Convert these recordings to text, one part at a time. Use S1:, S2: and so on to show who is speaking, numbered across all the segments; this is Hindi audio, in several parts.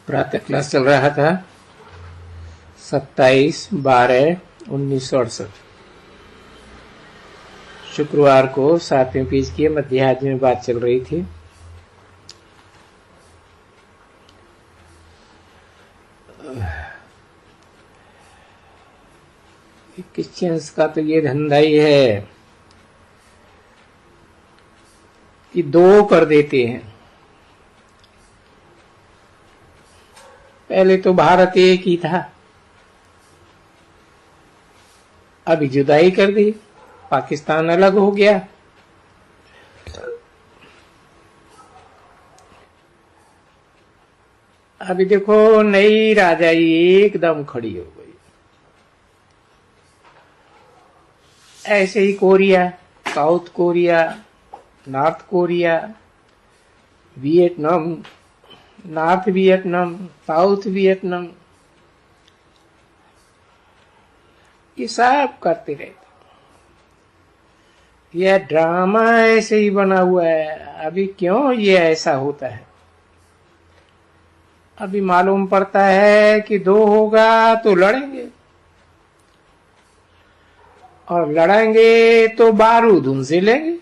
S1: प्रातः क्लास चल रहा था 27/12/1968। शुक्रवार को 7वें पेज की मध्याह्न में बात चल रही थी। क्रिश्चियंस का तो ये धंधा ही है कि दो कर देते हैं। पहले तो भारत एक ही था, अभी जुदाई कर दी, पाकिस्तान अलग हो गया। अभी देखो नई राजाई एकदम खड़ी हो गई। ऐसे ही Korea, South Korea, North Korea, Vietnam, North Vietnam, South Vietnam, ये सब करते रहते। यह ड्रामा ऐसे ही बना हुआ है। अभी क्यों ये ऐसा होता है? अभी मालूम पड़ता है कि दो होगा तो लड़ेंगे, और लड़ेंगे तो बारूद उनसे लेंगे।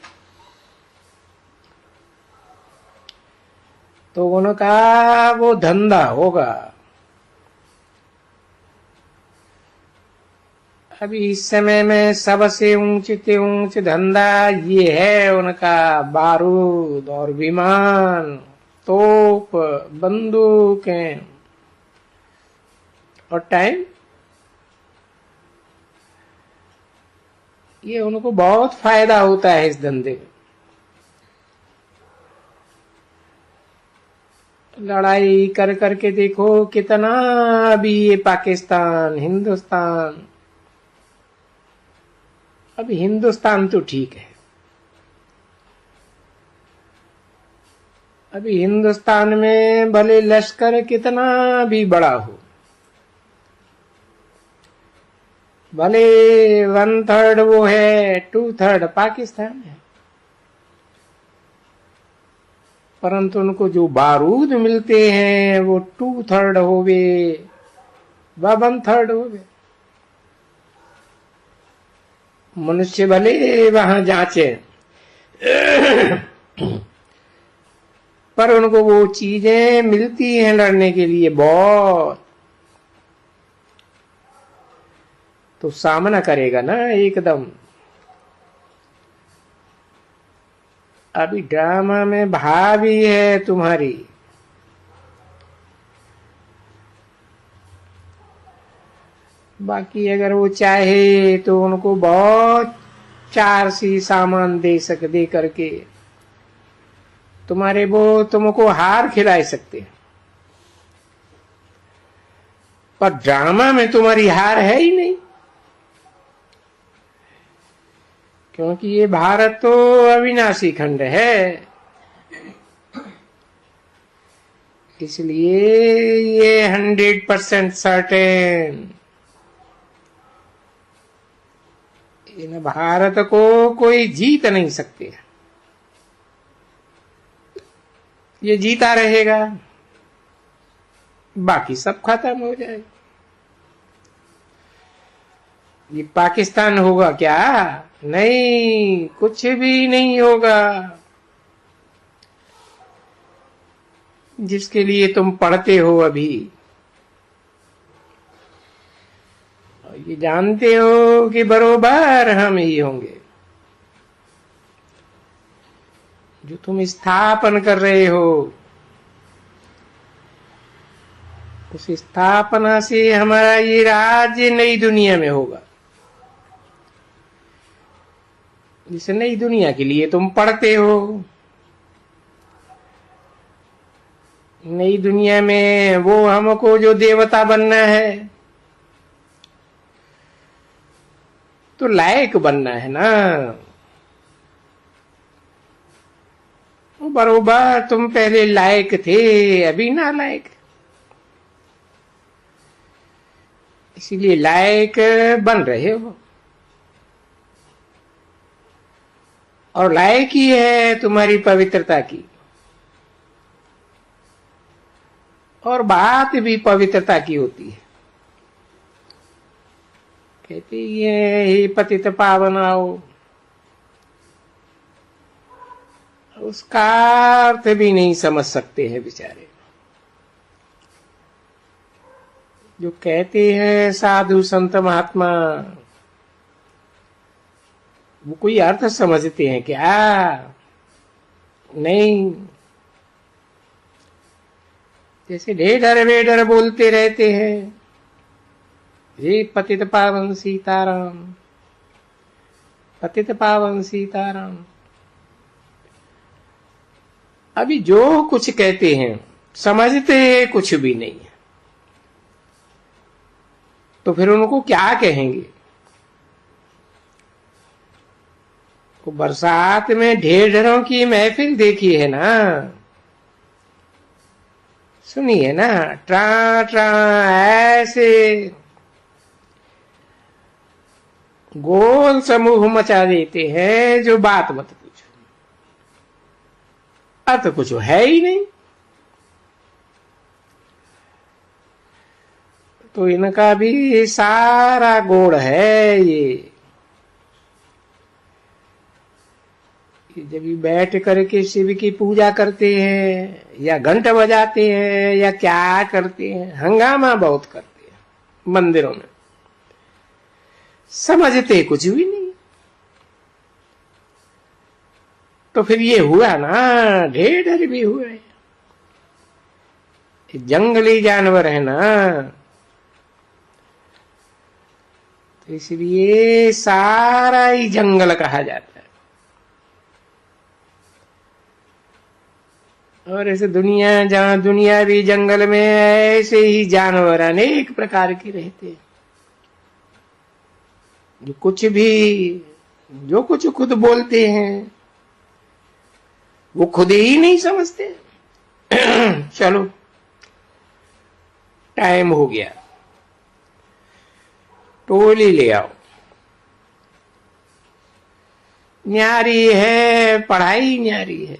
S1: तो उनका वो धंधा होगा। अभी इस समय में सबसे ऊंचे ऊंचे धंधा ये है उनका, बारूद और विमान, तोप, बंदूकें और टाइम। ये उनको बहुत फायदा होता है इस धंधे में। लड़ाई कर करके देखो कितना अभी ये पाकिस्तान, हिंदुस्तान, अभी हिंदुस्तान तो ठीक है। अभी हिंदुस्तान में भले लश्कर कितना भी बड़ा हो, भले 1/3 वो है, 2/3 पाकिस्तान है, परंतु उनको जो बारूद मिलते हैं वो 2/3 होवे व 1/3 होवे। मनुष्य भले वहां जांचे पर उनको वो चीजें मिलती हैं लड़ने के लिए बहुत। तो सामना करेगा ना एकदम। अभी ड्रामा में भाभी है तुम्हारी, बाकी अगर वो चाहे तो उनको बहुत 4 सी सामान दे करके तुम्हारे वो तुमको हार खिला सकते हैं। पर ड्रामा में तुम्हारी हार है ही नहीं, क्योंकि ये भारत तो अविनाशी खंड है। इसलिए ये 100% सर्टेन, इन भारत को कोई जीत नहीं सकते। ये जीता रहेगा, बाकी सब खत्म हो जाएगा। ये पाकिस्तान होगा क्या? नहीं, कुछ भी नहीं होगा। जिसके लिए तुम पढ़ते हो अभी, ये जानते हो कि बरोबर हम ही होंगे। जो तुम स्थापन कर रहे हो, उस स्थापना से हमारा ये राज्य नई दुनिया में होगा। इस नई दुनिया के लिए तुम पढ़ते हो। नई दुनिया में वो हमको जो देवता बनना है, तो लायक बनना है ना। बरोबर तुम पहले लायक थे, अभी ना लायक। इसीलिए लायक बन रहे हो, और लायक ही है तुम्हारी पवित्रता की। और बात भी पवित्रता की होती है। कहती है हे पतित पावन आओ, उसका अर्थ भी नहीं समझ सकते हैं बेचारे। जो कहते हैं साधु संत महात्मा, वो कोई अर्थ समझते हैं क्या? नहीं। जैसे ढेढर वेढर बोलते रहते हैं, हे पतित पावन सीताराम, पतित पावन सीताराम। अभी जो कुछ कहते हैं समझते कुछ भी नहीं है, तो फिर उनको क्या कहेंगे? तो बरसात में ढेढरों की महफिल देखी है ना, सुनी है ना, ट्रा ट्रा ऐसे गोल समूह मचा देते हैं जो बात मत पूछो, अर्थ कुछ है ही नहीं। तो इनका भी सारा गोड़ है ये जब भी बैठ करके शिव की पूजा करते हैं या घंट बजाते हैं या क्या करते हैं, हंगामा बहुत करते हैं मंदिरों में, समझते कुछ भी नहीं। तो फिर ये हुआ ना, ढेर भी हुए, जंगली जानवर है ना, तो इसलिए सारा ही जंगल कहा जाता है। और ऐसे दुनिया, जहां दुनिया भी जंगल में, ऐसे ही जानवर अनेक प्रकार के रहते हैं, जो कुछ खुद बोलते हैं वो खुद ही नहीं समझते। चलो टाइम हो गया, टोली ले आओ। न्यारी है, पढ़ाई न्यारी है,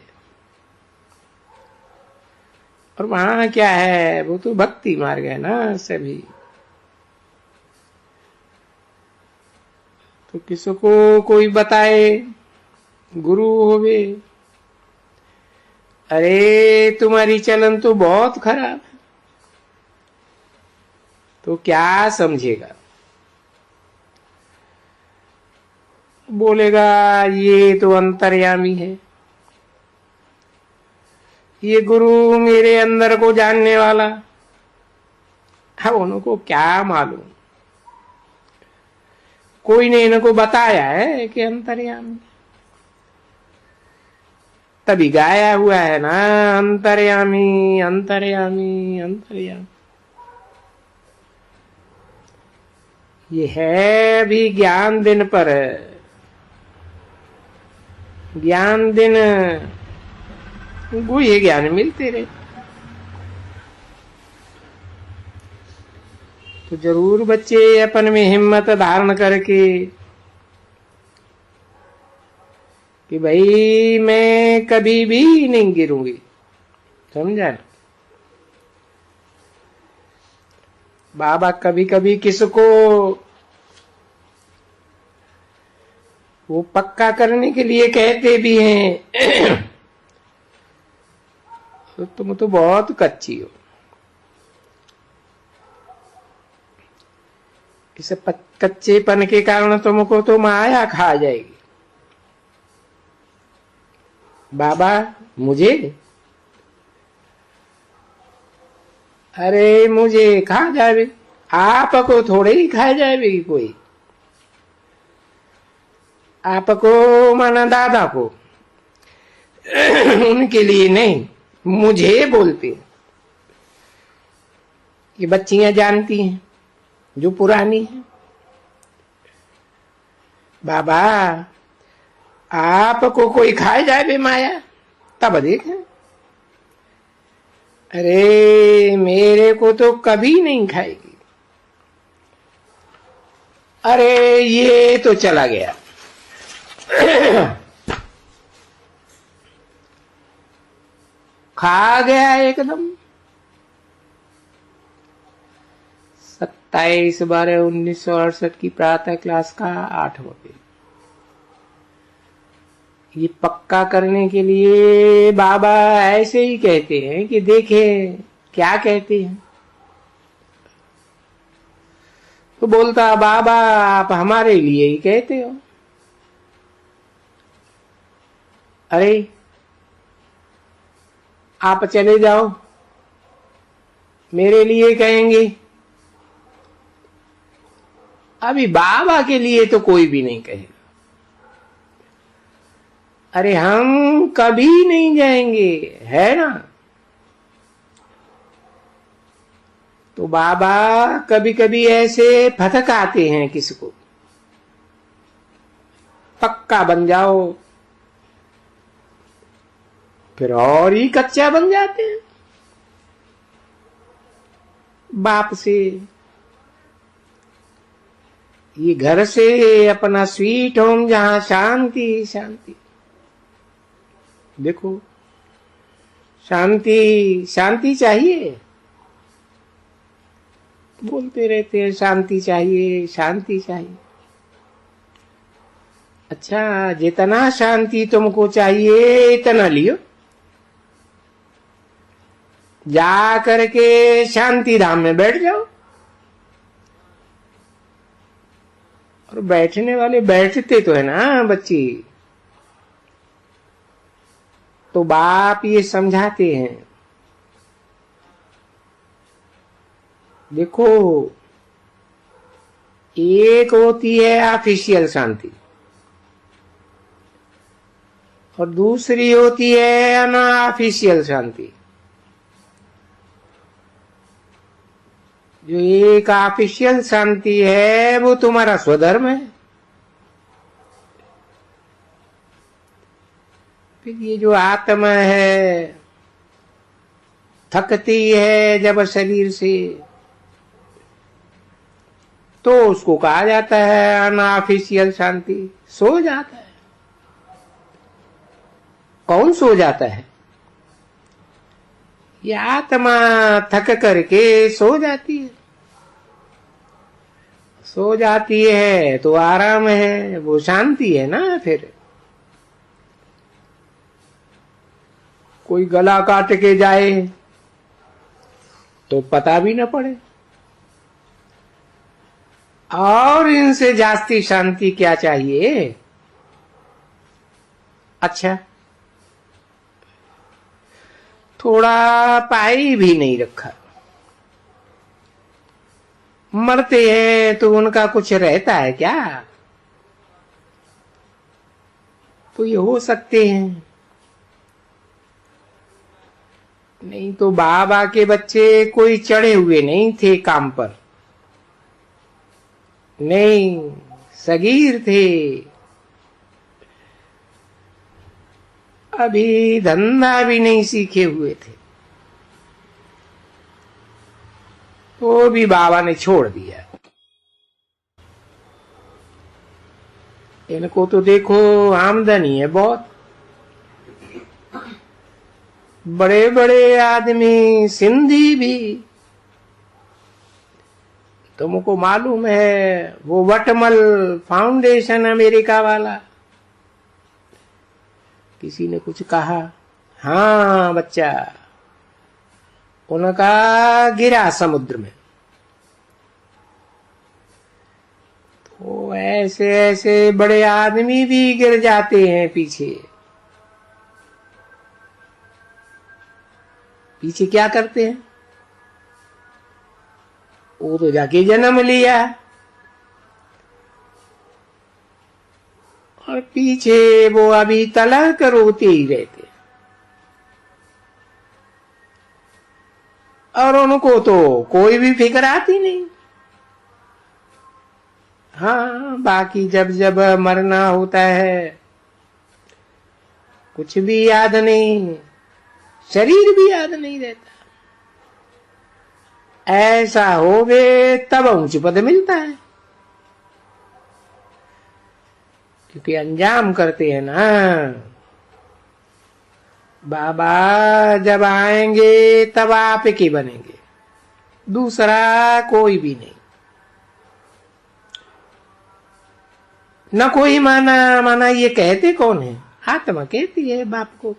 S1: और वहां क्या है, वो तो भक्ति मार्ग है ना सभी। तो किसको कोई बताए, गुरु होवे, अरे तुम्हारी चलन तो बहुत खराब है, तो क्या समझेगा? बोलेगा ये तो अंतर्यामी है, ये गुरु मेरे अंदर को जानने वाला। अब उनको क्या मालूम, कोई ने इनको बताया है कि अंतर्यामी, तभी गाया हुआ है ना, अंतर्यामी अंतर्यामी अंतर्यामी। ये है भी ज्ञान दिन पर, ज्ञान दिन गुह्य ज्ञान मिलते रहे। तो जरूर बच्चे अपन में हिम्मत धारण करके कि भाई मैं कभी भी नहीं गिरूंगी, समझा ना। बाबा कभी कभी किसको वो पक्का करने के लिए कहते भी हैं, तो तुम तो बहुत कच्ची हो, इस कच्चेपन के कारण तुमको तो माया खा जाएगी। बाबा मुझे, अरे मुझे खा जाए, आपको थोड़े ही खा जाएगी कोई, आपको माना दादा को, उनके लिए नहीं, मुझे बोलते। ये बच्चियां जानती हैं जो पुरानी है। बाबा आपको कोई खाए जाए बे माया, तब देखें। अरे मेरे को तो कभी नहीं खाएगी। अरे ये तो चला गया। खा गया एकदम। 27/12/1968 की प्रातः क्लास का 8वां पेज। ये पक्का करने के लिए बाबा ऐसे ही कहते हैं कि देखें क्या कहते हैं। तो बोलता, बाबा आप हमारे लिए ही कहते हो। अरे आप चले जाओ, मेरे लिए कहेंगे। अभी बाबा के लिए तो कोई भी नहीं कहेगा। अरे हम कभी नहीं जाएंगे, है ना। तो बाबा कभी कभी ऐसे फटकाते हैं किसको, पक्का बन जाओ, फिर और ही कच्चा बन जाते हैं बाप से। ये घर से अपना स्वीट होम, जहां शांति शांति। देखो शांति शांति चाहिए, बोलते रहते हैं शांति चाहिए शांति चाहिए। अच्छा, जितना शांति तुमको चाहिए इतना लियो, जा करके शांति धाम में बैठ जाओ। और बैठने वाले बैठते तो है ना बच्ची। तो बाप ये समझाते हैं, देखो एक होती है ऑफिशियल शांति और दूसरी होती है अनऑफिशियल शांति। जो एक ऑफिशियल शांति है वो तुम्हारा स्वधर्म है। फिर ये जो आत्मा है थकती है जब शरीर से, तो उसको कहा जाता है अनऑफिशियल शांति। सो जाता है। कौन सो जाता है? ये आत्मा थक करके सो जाती है। सो जाती है तो आराम है, वो शांति है ना। फिर कोई गला काट के जाए तो पता भी न पड़े। और इनसे जास्ती शांति क्या चाहिए? अच्छा, थोड़ा पाई भी नहीं रखा, मरते हैं तो उनका कुछ रहता है क्या? तो ये हो सकते हैं। नहीं तो बाबा के बच्चे कोई चढ़े हुए नहीं थे काम पर, नहीं, सगीर थे। अभी धंधा भी नहीं सीखे हुए थे, तो भी बाबा ने छोड़ दिया। इनको तो देखो आमदनी है बहुत, बड़े बड़े आदमी, सिंधी भी। तुमको मालूम है वो वटमल फाउंडेशन अमेरिका वाला, किसी ने कुछ कहा, हाँ बच्चा, उनका गिरा समुद्र में। तो ऐसे ऐसे बड़े आदमी भी गिर जाते हैं पीछे। पीछे क्या करते हैं? वो तो जाके जन्म लिया और पीछे वो अभी तलक रोते ही रहते। और उनको तो कोई भी फिक्र आती नहीं। हाँ, बाकी जब जब मरना होता है कुछ भी याद नहीं, शरीर भी याद नहीं रहता। ऐसा हो गए तब ऊंच पद मिलता है, क्योंकि अंजाम करते हैं ना। बाबा जब आएंगे तब आप की बनेंगे। दूसरा कोई भी नहीं। न कोई माना ये कहते कौन है? आत्मा कहती है बाप को,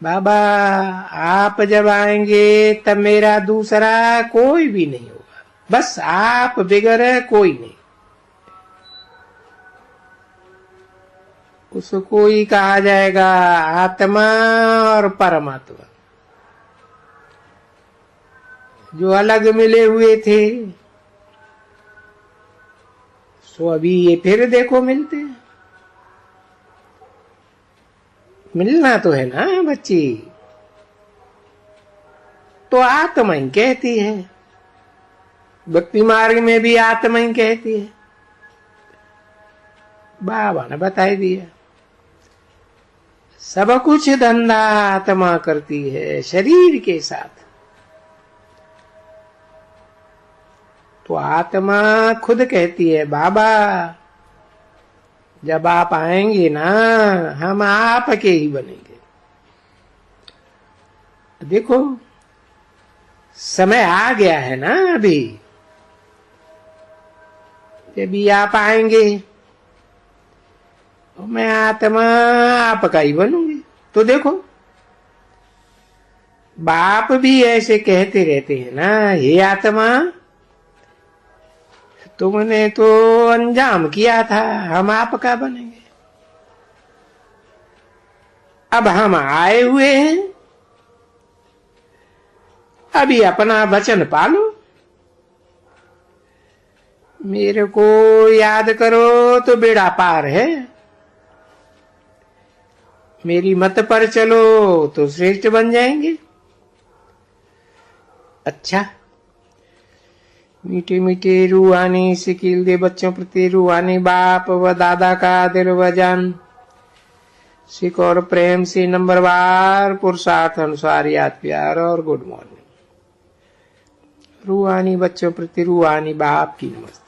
S1: बाबा आप जब आएंगे तब मेरा दूसरा कोई भी नहीं होगा, बस आप बगैर कोई नहीं। उसको ही कहा जाएगा आत्मा और परमात्मा। जो अलग मिले हुए थे सो अभी ये फिर देखो मिलते हैं। मिलना तो है ना बच्ची, तो आत्मा ही कहती है। भक्ति मार्ग में भी आत्मा ही कहती है। बाबा ने बताई दिया, सब कुछ धंधा आत्मा करती है शरीर के साथ। तो आत्मा खुद कहती है बाबा जब आप आएंगे ना हम आपके ही बनेंगे। देखो समय आ गया है ना, अभी जब भी आप आएंगे तो मैं आत्मा आपका ही बनूंगी। तो देखो बाप भी ऐसे कहते रहते हैं ना, हे आत्मा तुमने तो अंजाम किया था हम आपका बनेंगे, अब हम आए हुए हैं, अभी अपना वचन पालो। मेरे को याद करो तो बेड़ा पार है, मेरी मत पर चलो तो श्रेष्ठ बन जाएंगे। अच्छा मीठे मीठे रूहानी सिकील दे बच्चों प्रति रूहानी बाप व दादा का दिल व जान सिख और प्रेम से नंबरवार पुरुषार्थ अनुसार याद प्यार और गुड मॉर्निंग। रूहानी बच्चों प्रति रूहानी बाप की नमस्ते।